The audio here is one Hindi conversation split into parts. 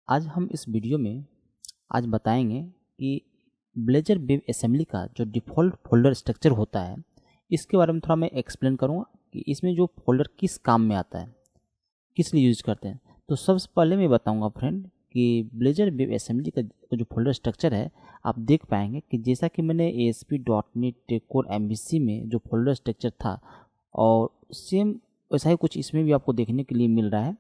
आज हम इस वीडियो में आज बताएंगे कि ब्लेजर वेब असेंबली का जो डिफ़ॉल्ट फोल्डर स्ट्रक्चर होता है इसके बारे में थोड़ा मैं एक्सप्लेन करूँगा कि इसमें जो फोल्डर किस काम में आता है, किस लिए यूज करते हैं। तो सबसे पहले मैं बताऊंगा फ्रेंड कि ब्लेजर वेब असेंबली का जो फोल्डर स्ट्रक्चर है आप देख पाएंगे कि जैसा कि मैंने ASP.NET कोर MVC में जो फोल्डर स्ट्रक्चर था और सेम वैसा ही कुछ इसमें भी आपको देखने के लिए मिल रहा है,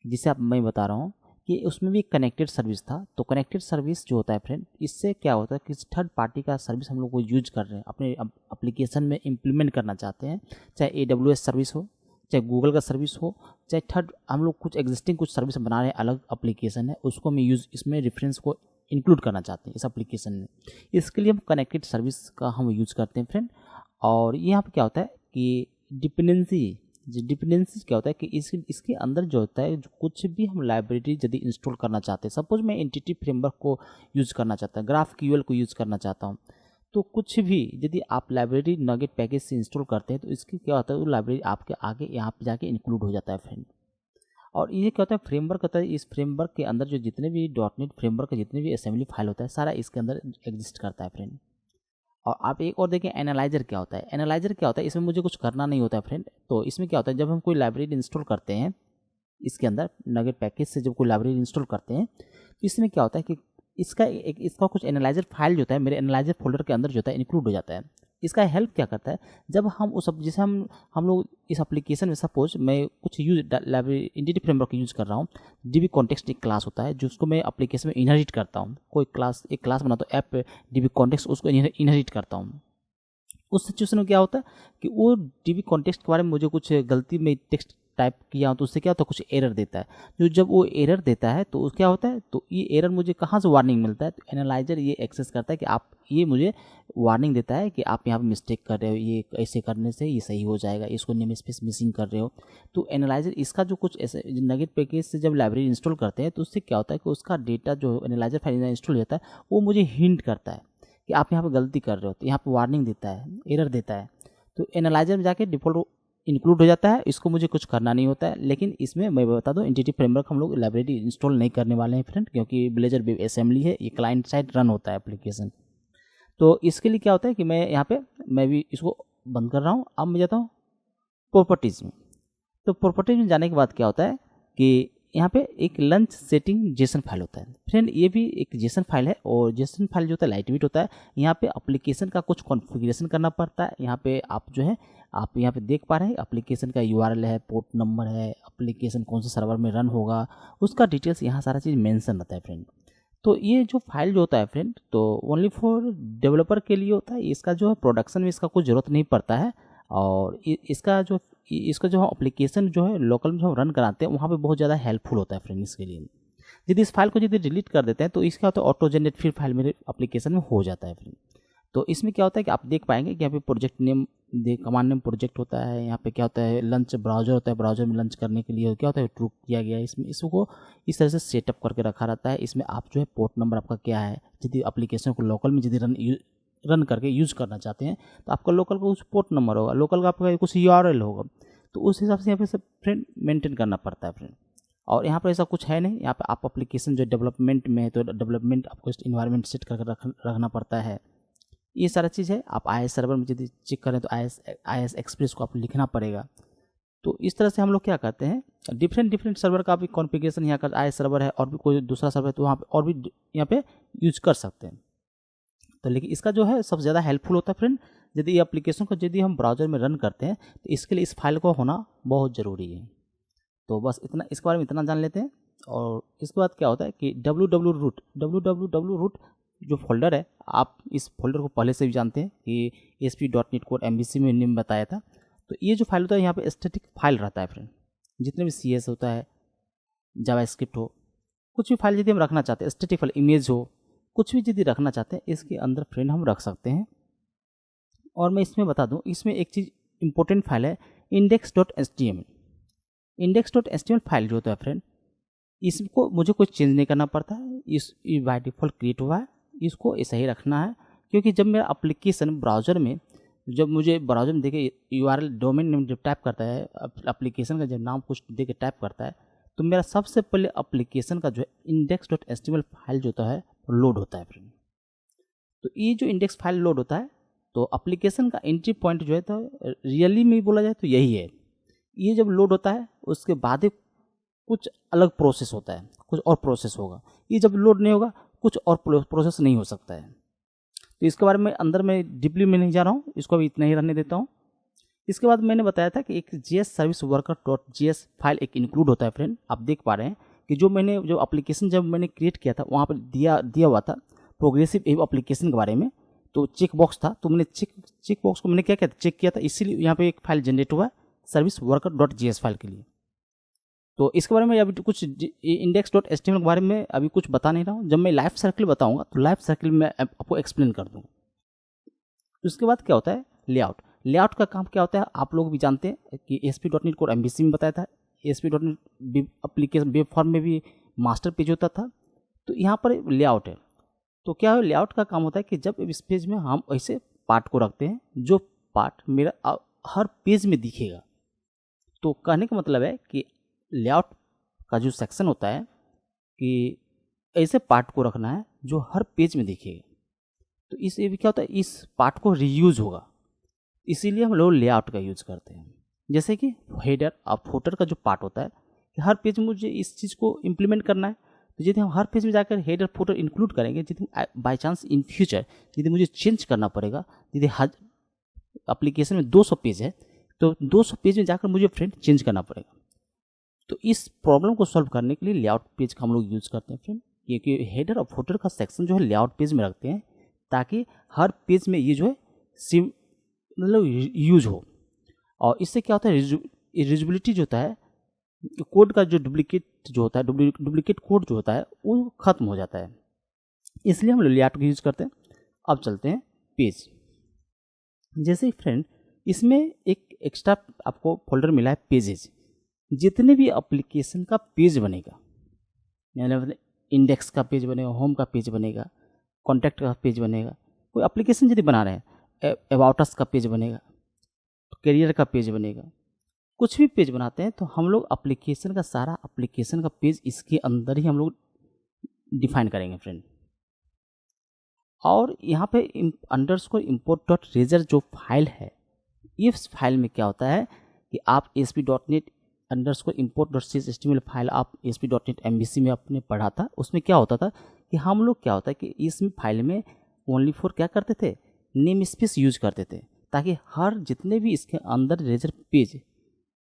जिसे आप मैं बता रहा हूँ कि उसमें भी कनेक्टेड सर्विस था। तो कनेक्टेड सर्विस जो होता है फ्रेंड, इससे क्या होता है कि थर्ड पार्टी का सर्विस हम लोग को यूज कर रहे हैं, अपने एप्लीकेशन में इम्प्लीमेंट करना चाहते हैं, चाहे AWS सर्विस हो, चाहे गूगल का सर्विस हो, चाहे थर्ड हम लोग कुछ एग्जिस्टिंग कुछ सर्विस बना रहे हैं, अलग एप्लीकेशन है, उसको हम यूज़ इसमें रेफरेंस को इंक्लूड करना चाहते हैं इस एप्लीकेशन में। इसके लिए हम कनेक्टेड सर्विस का हम यूज़ करते हैं फ्रेंड। और यहाँ पर क्या होता है कि डिपेंडेंसी क्या होता है कि इसके अंदर जो होता है, जो कुछ भी हम लाइब्रेरी यदि इंस्टॉल करना चाहते हैं, सपोज मैं एंटिटी फ्रेमवर्क को यूज़ करना चाहता हूँ, GraphQL को यूज़ करना चाहता हूँ, तो कुछ भी यदि आप लाइब्रेरी नगेट पैकेज से इंस्टॉल करते हैं तो इसकी क्या होता है, वो लाइब्रेरी आपके आगे यहाँ पे जाके इंक्लूड हो जाता है फ्रेंड। और ये क्या होता है, फ्रेमवर्क होता है, इस फ्रेमवर्क के अंदर जो जितने भी .NET फ्रेमवर्क का जितने भी असेंबली फाइल होता है सारा इसके अंदर एग्जिस्ट करता है फ्रेंड। और आप एक और देखें एनालाइजर क्या होता है। एनालाइजर क्या होता है, इसमें मुझे कुछ करना नहीं होता है फ्रेंड। तो इसमें क्या होता है, जब हम कोई लाइब्रेरी इंस्टॉल करते हैं इसके अंदर नगेट पैकेज से जब कोई लाइब्रेरी इंस्टॉल करते हैं तो इसमें क्या होता है कि इसका कुछ एनालाइजर फाइल जो होता है मेरे एनालाइजर फोल्डर के अंदर जो होता है इंक्लूड हो जाता है। इसका हेल्प क्या करता है, जब हम उस जैसे हम लोग इस एप्लीकेशन में सपोज मैं कुछ use library entity framework use कर रहा हूँ, DB कॉन्टेक्स्ट एक क्लास होता है जिसको मैं एप्लीकेशन में इनहेरिट करता हूँ, कोई क्लास एक क्लास बनाता हूँ ऐप DB कॉन्टेक्स्ट, उसको इनहेरिट करता हूँ। उस सिचुएशन में क्या होता है कि वो DB कॉन्टेक्स्ट के बारे में मुझे कुछ गलती में टेक्स्ट टाइप किया तो उससे क्या होता है, कुछ एरर देता है। जो जब वो एरर देता है तो क्या होता है, तो ये एरर मुझे कहाँ से वार्निंग मिलता है, तो एनालाइजर ये एक्सेस करता है कि आप ये मुझे वार्निंग देता है कि आप यहाँ पे मिस्टेक कर रहे हो, ये ऐसे करने से ये सही हो जाएगा, इसको नेम स्पेस मिसिंग कर रहे हो। तो एनालाइजर इसका जो कुछ ऐसे नगेट पैकेज से जब लाइब्रेरी इंस्टॉल करते हैं तो उससे क्या होता है कि उसका डेटा जो एनालाइजर फाइल इंस्टॉल होता है वो मुझे हिंट करता है कि आप यहाँ पे गलती कर रहे हो, तो यहाँ पे वार्निंग देता है, एरर देता है। तो एनालाइजर में जाके डिफ़ॉल्ट इंक्लूड हो जाता है, इसको मुझे कुछ करना नहीं होता है। लेकिन इसमें मैं बता दूं एंटिटी फ्रेमवर्क हम लोग लाइब्रेरी इंस्टॉल नहीं करने वाले हैं फ्रेंड, क्योंकि ब्लेजर वेब असेंबली है, ये क्लाइंट साइड रन होता है एप्लीकेशन। तो इसके लिए क्या होता है कि मैं यहाँ पे मैं भी इसको बंद कर रहा हूँ। अब मैं जाता हूँ प्रॉपर्टीज़ में। तो प्रॉपर्टीज में जाने के बाद क्या होता है कि यहाँ पे एक लंच सेटिंग जेसन फाइल होता है फ्रेंड। ये भी एक जेसन फाइल है और जेसन फाइल जो होता है लाइट वेट होता है। यहाँ पे एप्लीकेशन का कुछ कॉन्फ़िगरेशन करना पड़ता है। यहाँ पे आप जो है आप यहाँ पे देख पा रहे हैं एप्लीकेशन का URL है, पोर्ट नंबर है, एप्लीकेशन कौन से सर्वर में रन होगा, उसका डिटेल्स यहाँ सारा चीज़ मेंशन रहता है फ्रेंड। तो ये जो फाइल जो होता है फ्रेंड, तो ओनली फॉर डेवलपर के लिए होता है। इसका जो है प्रोडक्शन में इसका कुछ ज़रूरत नहीं पड़ता है। और इसका जो एप्लीकेशन जो है लोकल में जो हम रन कराते हैं वहाँ पे बहुत ज़्यादा हेल्पफुल होता है फ्रेंड इसके लिए। यदि इस फाइल को यदि डिलीट कर देते हैं तो इसका होता है ऑटो जनरेट फिर फाइल मेरे एप्लीकेशन में हो जाता है फ्रेंड। तो इसमें क्या होता है कि आप देख पाएंगे कि यहाँ पे project name command name project होता है। यहाँ पे क्या होता है, लंच ब्राउजर होता है, ब्राउजर में लंच करने के लिए क्या होता है ट्रू किया गया है। इसमें इसको इस तरह से सेटअप करके रखा रहता है। इसमें आप जो है पोर्ट नंबर आपका क्या है, यदि एप्लीकेशन को लोकल में यदि रन करके यूज़ करना चाहते हैं तो आपका लोकल का कुछ पोर्ट नंबर होगा, लोकल का आपका कुछ URL होगा। तो उस हिसाब से यहाँ पे सब फ्रेंड मेंटेन करना पड़ता है फ्रेंड। और यहाँ पर ऐसा कुछ है नहीं, यहाँ पे आप एप्लीकेशन जो डेवलपमेंट में है तो डेवलपमेंट आपको इन्वायरमेंट सेट करके रखना पड़ता है। ये सारा चीज़ है। आप IIS सर्वर में यदि चेक करें तो IIS एक्सप्रेस को आप लिखना पड़ेगा। तो इस तरह से हम लोग क्या करते हैं, डिफरेंट सर्वर का भी कॉन्फ़िगरेशन यहाँ का IIS सर्वर है और भी कोई दूसरा सर्वर है तो वहाँ पे और भी यहाँ पे यूज कर सकते हैं। तो लेकिन इसका जो है सबसे ज़्यादा हेल्पफुल होता है फ्रेंड, यदि ये एप्लीकेशन को यदि हम ब्राउज़र में रन करते हैं तो इसके लिए इस फाइल को होना बहुत ज़रूरी है। तो बस इतना इसके बारे में इतना जान लेते हैं। और इसके बाद क्या होता है कि www रूट जो फोल्डर है, आप इस फोल्डर को पहले से भी जानते हैं कि ASP.NET कोर MVC में नेम बताया था। तो ये जो फाइल होता है यहाँ पे स्टैटिक फाइल रहता है फ्रेंड। जितने भी CS होता है, जावास्क्रिप्ट हो, कुछ भी फाइल यदि हम रखना चाहते हैं, स्टैटिक फाइल इमेज हो, कुछ भी यदि रखना चाहते हैं इसके अंदर फ्रेंड हम रख सकते हैं। और मैं इसमें बता दूं, इसमें एक चीज़ इंपॉर्टेंट फाइल है index.html। index.html फाइल जो होता है फ्रेंड, इसको मुझे कुछ चेंज नहीं करना पड़ता है, इस बाय डिफ़ॉल्ट क्रिएट हुआ है, इसको ऐसा ही रखना है। क्योंकि जब मेरा एप्लीकेशन ब्राउज़र में जब मुझे ब्राउज़र में देखिए URL डोमेन नेम जब टाइप करता है, एप्लीकेशन का जब नाम कुछ दे के टाइप करता है तो मेरा सबसे पहले एप्लीकेशन का जो है index.html फाइल जो होता है लोड होता है फ्रेंड। तो ये जो इंडेक्स फाइल लोड होता है तो एप्लीकेशन का एंट्री पॉइंट जो है तो रियली में बोला जाए तो यही है। ये जब लोड होता है उसके बाद ही कुछ अलग प्रोसेस होता है, कुछ और प्रोसेस होगा। ये जब लोड नहीं होगा कुछ और प्रोसेस नहीं हो सकता है। तो इसके बारे में अंदर में डीपली में नहीं जा रहा हूँ, इसको अभी इतना ही रहने देता हूँ। इसके बाद मैंने बताया था कि एक JS service worker .js file एक इंक्लूड होता है फ्रेंड। आप देख पा रहे हैं कि जो एप्लीकेशन जब मैंने क्रिएट किया था वहाँ पर दिया हुआ था प्रोग्रेसिव एप्लीकेशन के बारे में, तो चेक बॉक्स था। तो मैंने चेक बॉक्स को मैंने क्या किया था, चेक किया था, इसीलिए यहाँ पे एक फाइल जनरेट हुआ है सर्विस वर्कर .js फाइल के लिए। तो इसके बारे में अभी कुछ index.html के बारे में अभी कुछ बता नहीं रहा हूँ। जब मैं लाइफ सर्किल बताऊँगा तो लाइफ सर्किल में आपको एक्सप्लेन कर दूँगा। उसके बाद क्या होता है लेआउट। लेआउट का काम क्या होता है आप लोग भी जानते हैं कि ASP.NET कोर MVC में बताया था। ASP.NEट एप्लीकेशन वेब फॉर्म में भी मास्टर पेज होता था। तो यहाँ पर लेआउट है। तो क्या है लेआउट का काम होता है कि जब इस पेज में हम ऐसे पार्ट को रखते हैं जो पार्ट मेरा हर पेज में दिखेगा। तो कहने का मतलब है कि लेआउट का जो सेक्शन होता है कि ऐसे पार्ट को रखना है जो हर पेज में दिखेगा। तो इससे भी क्या होता है इस पार्ट को रीयूज होगा, इसीलिए हम लोग लेआउट का यूज़ करते हैं। जैसे कि हेडर और फुटर का जो पार्ट होता है कि हर पेज में मुझे इस चीज़ को इम्प्लीमेंट करना है। तो यदि हम हर पेज में जाकर हेडर फुटर इंक्लूड करेंगे, यदि बाई चांस इन फ्यूचर यदि मुझे चेंज करना पड़ेगा, यदि हर एप्लीकेशन में 200 पेज है तो 200 पेज में जाकर मुझे फ्रेंड चेंज करना पड़ेगा। तो इस प्रॉब्लम को सॉल्व करने के लिए लेआउट पेज का हम लोग यूज़ करते हैं फ्रेंड। क्योंकि हेडर और फुटर का सेक्शन जो है लेआउट पेज में रखते हैं ताकि हर पेज में ये जो है मतलब यूज हो। और इससे क्या होता है रीयूजेबिलिटी जो होता है, कोड का जो डुप्लीकेट कोड जो होता है वो खत्म हो जाता है। इसलिए हम लेआउट का यूज करते हैं। अब चलते हैं पेज। जैसे फ्रेंड इसमें एक एक्स्ट्रा आपको फोल्डर मिला है पेजेज। जितने भी एप्लीकेशन का पेज बनेगा, यानी इंडेक्स का पेज बनेगा, होम का पेज बनेगा, कॉन्टैक्ट का पेज बनेगा, कोई एप्लीकेशन यदि बना रहे हैं, अबाउट अस का पेज बनेगा, करियर का पेज बनेगा, कुछ भी पेज बनाते हैं तो हम लोग एप्लीकेशन का सारा एप्लीकेशन का पेज इसके अंदर ही हम लोग डिफाइन करेंगे फ्रेंड। और यहाँ पे अंडरस्कोर import.razor जो फाइल है, इस फाइल में क्या होता है कि आप ASP.NET अंडरस्कोर import.cshtml फाइल आप ASP.NET MVC में आपने पढ़ा था। उसमें क्या होता था कि हम लोग क्या होता है कि इस फाइल में ओनली फॉर क्या करते थे नेम स्पेस यूज करते थे, ताकि हर जितने भी इसके अंदर रेजर पेज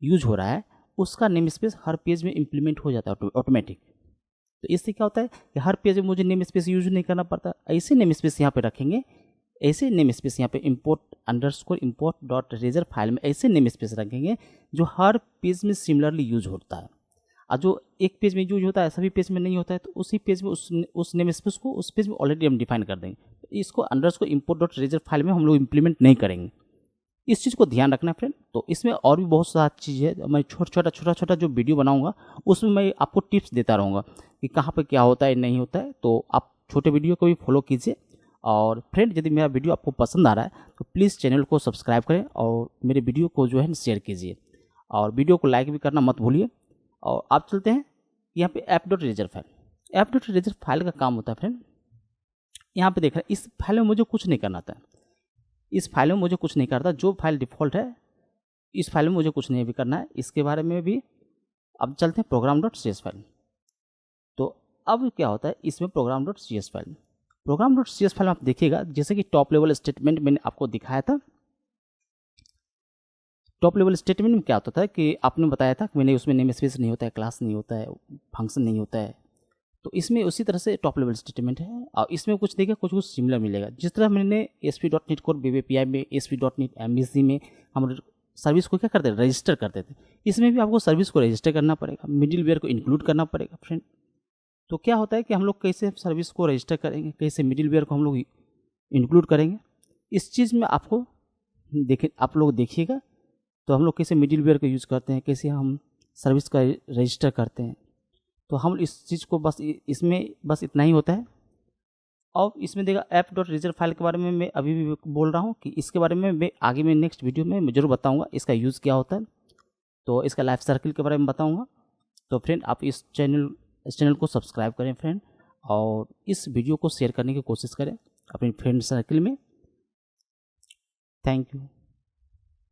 यूज हो रहा है उसका नेम स्पेस हर पेज में इम्प्लीमेंट हो जाता है ऑटोमेटिक। तो इससे क्या होता है कि हर पेज में मुझे नेम स्पेस यूज नहीं करना पड़ता। ऐसे नेम स्पेस यहाँ पे रखेंगे, ऐसे नेम स्पेस यहाँ पे import_razor फाइल में ऐसे नेम स्पेस रखेंगे जो हर पेज में सिमिलरली यूज होता है। और जो एक पेज में यूज होता है सभी पेज में नहीं होता है, तो उसी पेज में उस नेम स्पेस को उस पेज में ऑलरेडी हम डिफाइन कर देंगे। इसको import.razor फाइल में हम लोग इम्प्लीमेंट नहीं करेंगे। इस चीज़ को ध्यान रखना फ्रेंड। तो इसमें और भी बहुत सारी चीज़ है, मैं छोटा जो वीडियो बनाऊंगा उसमें मैं आपको टिप्स देता रहूँगा कि कहाँ पे क्या होता है नहीं होता है। तो आप छोटे वीडियो को भी फॉलो कीजिए। और फ्रेंड यदि मेरा वीडियो आपको पसंद आ रहा है तो प्लीज़ चैनल को सब्सक्राइब करें और मेरे वीडियो को जो है शेयर कीजिए और वीडियो को लाइक भी करना मत भूलिए। और आप चलते हैं यहाँ पे app.razor फाइल। app.razor फाइल का काम होता है फ्रेंड, यहाँ पे देख रहे हैं इस फाइल में मुझे कुछ नहीं करना था, इस फाइल में मुझे कुछ नहीं करता। जो फाइल डिफ़ॉल्ट है इस फाइल में मुझे कुछ नहीं भी करना है, इसके बारे में भी। अब चलते हैं program.cs फाइल। तो अब क्या होता है इसमें program.cs फाइल में आप देखिएगा जैसे कि टॉप लेवल स्टेटमेंट मैंने आपको दिखाया था। टॉप लेवल स्टेटमेंट में क्या होता था कि आपने बताया था कि मैंने उसमें नेम स्पेस नहीं होता है, क्लास नहीं होता है, फंक्शन नहीं होता है। तो इसमें उसी तरह से टॉप लेवल स्टेटमेंट है और इसमें कुछ देखिए कुछ सिमिलर मिलेगा। जिस तरह मैंने ASP.NET कोर वेब API में ASP.NET MVC में हम सर्विस को क्या करते थे रजिस्टर करते थे, इसमें भी आपको सर्विस को रजिस्टर करना पड़ेगा, मिडिल वेयर को इंक्लूड करना पड़ेगा फ्रेंड। तो क्या होता है कि हम लोग कैसे सर्विस को रजिस्टर करेंगे, कैसे मिडिल वेयर को हम लोग इंक्लूड करेंगे, इस चीज़ में आपको आप लोग देखिएगा। तो हम लोग कैसे मिडिल वेयर का यूज़ करते हैं, कैसे हम सर्विस का रजिस्टर करते हैं। तो हम इस चीज़ को बस इसमें बस इतना ही होता है। और इसमें देखा app.razor फाइल के बारे में मैं अभी भी बोल रहा हूँ कि इसके बारे में मैं आगे में नेक्स्ट वीडियो में मैं ज़रूर बताऊँगा इसका यूज़ क्या होता है। तो इसका लाइफ सर्किल के बारे में बताऊँगा। तो फ्रेंड आप इस चैनल को सब्सक्राइब करें फ्रेंड, और इस वीडियो को शेयर करने की कोशिश करें अपने फ्रेंड सर्कल में। Thank you.